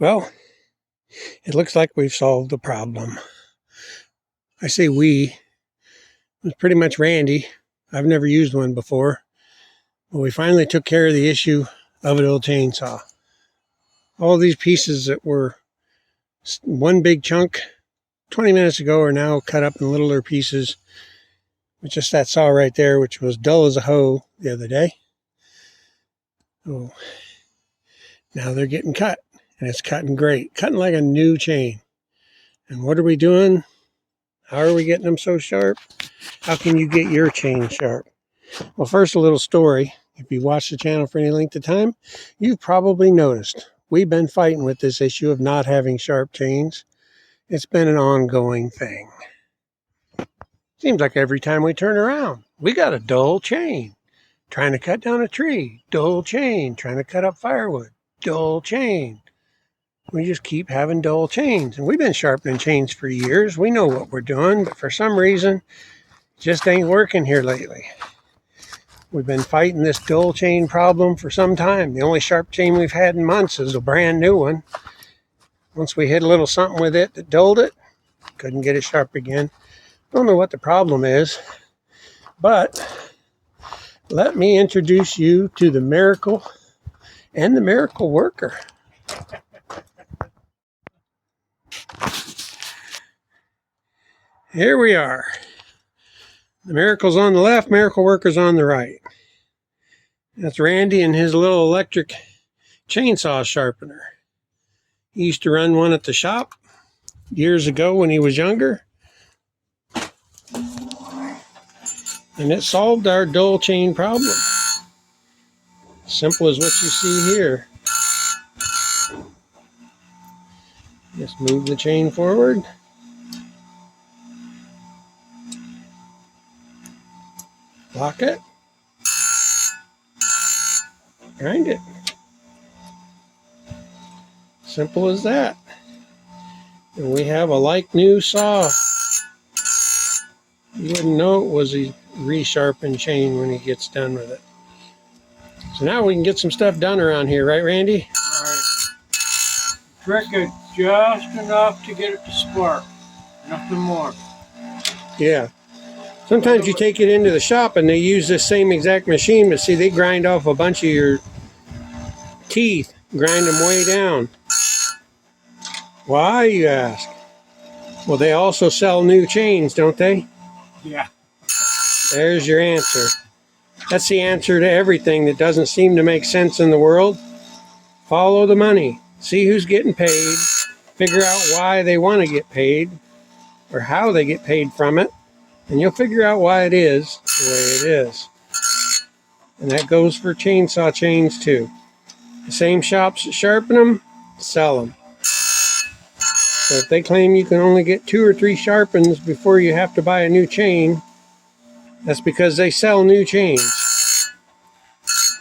Well, it looks like we've solved the problem. I say we. It was pretty much Randy. I've never used one before. But we finally took care of the issue of an old chainsaw. All these pieces that were one big chunk 20 minutes ago are now cut up in littler pieces with just that saw right there, which was dull as a hoe the other day. Oh, now they're getting cut, and it's cutting great, cutting like a new chain. And what are we doing? How are we getting them so sharp? How can you get your chain sharp? Well, first, a little story. If you watch the channel for any length of time, you've probably noticed we've been fighting with this issue of not having sharp chains. It's been an ongoing thing. Seems like every time we turn around, we got a dull chain. Trying to cut down a tree, dull chain. Trying to cut up firewood, dull chain. We just keep having dull chains. And we've been sharpening chains for years. We know what we're doing, but for some reason, it just ain't working here lately. We've been fighting this dull chain problem for some time. The only sharp chain we've had in months is a brand new one. Once we hit a little something with it that dulled it, couldn't get it sharp again. Don't know what the problem is, but let me introduce you to the miracle and the miracle worker. Here we are. The miracle's on the left, miracle worker's on the right. That's Randy and his little electric chainsaw sharpener. He used to run one at the shop years ago when he was younger. And it solved our dull chain problem. Simple as what you see here. Just move the chain forward. Lock it. Grind it. Simple as that. And we have a like new saw. You wouldn't know it was a resharpened chain when he gets done with it. So now we can get some stuff done around here, right, Randy? All right. Trick it just enough to get it to spark. Nothing more. Yeah. Sometimes you take it into the shop and they use this same exact machine, but see, they grind off a bunch of your teeth, grind them way down. Why, you ask? Well, they also sell new chains, don't they? Yeah. There's your answer. That's the answer to everything that doesn't seem to make sense in the world. Follow the money. See who's getting paid. Figure out why they want to get paid or how they get paid from it. And you'll figure out why it is the way it is. And that goes for chainsaw chains too. The same shops that sharpen them, sell them. So if they claim you can only get 2 or 3 sharpens before you have to buy a new chain, that's because they sell new chains.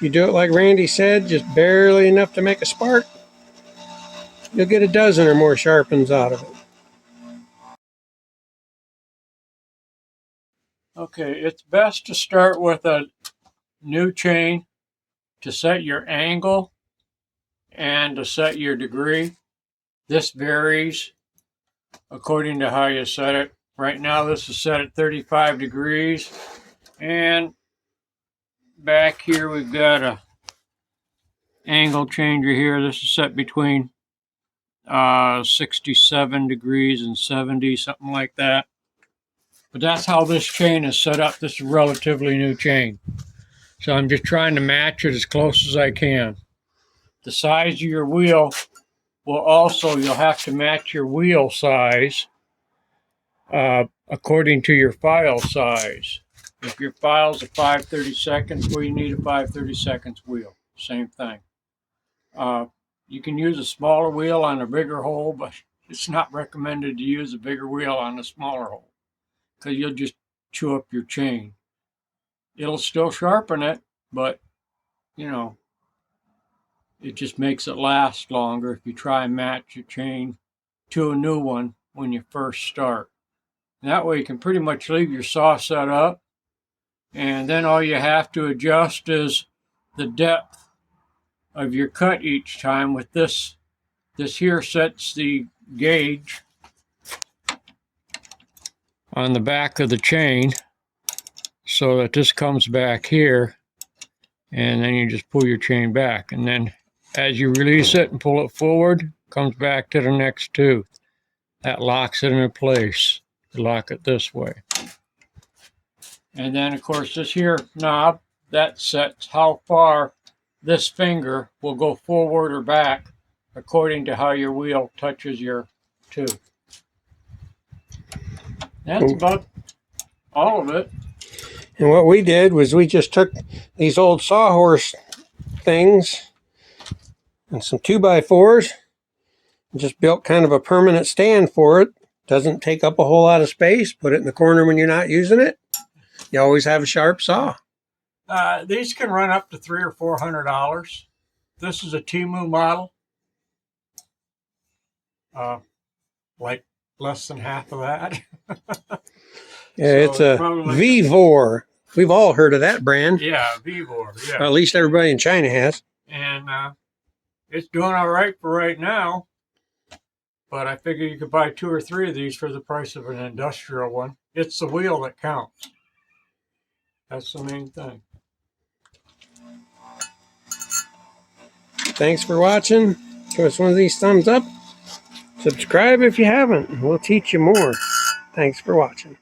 You do it like Randy said, just barely enough to make a spark, you'll get a dozen or more sharpens out of it. Okay, it's best to start with a new chain to set your angle and to set your degree. This varies according to how you set it. Right now this is set at 35 degrees, and back here we've got a angle changer here. This is set between 67 degrees and 70, something like that. But that's how this chain is set up. This is a relatively new chain. So I'm just trying to match it as close as I can. The size of your wheel will also, you'll have to match your wheel size according to your file size. If your file's a 5/32, well, you need a 5/32 wheel. Same thing. You can use a smaller wheel on a bigger hole, but it's not recommended to use a bigger wheel on a smaller hole because you'll just chew up your chain. It'll still sharpen it, but, you know, it just makes it last longer if you try and match your chain to a new one when you first start. And that way you can pretty much leave your saw set up, and then all you have to adjust is the depth of your cut each time with this This here sets the gauge on the back of the chain so that this comes back here, and then you just pull your chain back, and then as you release it and pull it forward, it comes back to the next tooth. That locks it into place. You lock it this way. And then of course this here knob, that sets how far this finger will go forward or back according to how your wheel touches your tooth. That's about all of it. And what we did was we just took these old sawhorse things and some 2x4s and just built kind of a permanent stand for it. Doesn't take up a whole lot of space. Put it in the corner when you're not using it. You always have a sharp saw. These can run up to $300 or $400. This is a Temu model. Like less than half of that. Yeah, So it's a probably Vivor. We've all heard of that brand. Yeah, Vivor. Yeah. Or at least everybody in China has. And it's doing all right for right now. But I figure you could buy 2 or 3 of these for the price of an industrial one. It's the wheel that counts. That's the main thing. Thanks for watching. Give us one of these thumbs up. Subscribe if you haven't. We'll teach you more. Thanks for watching.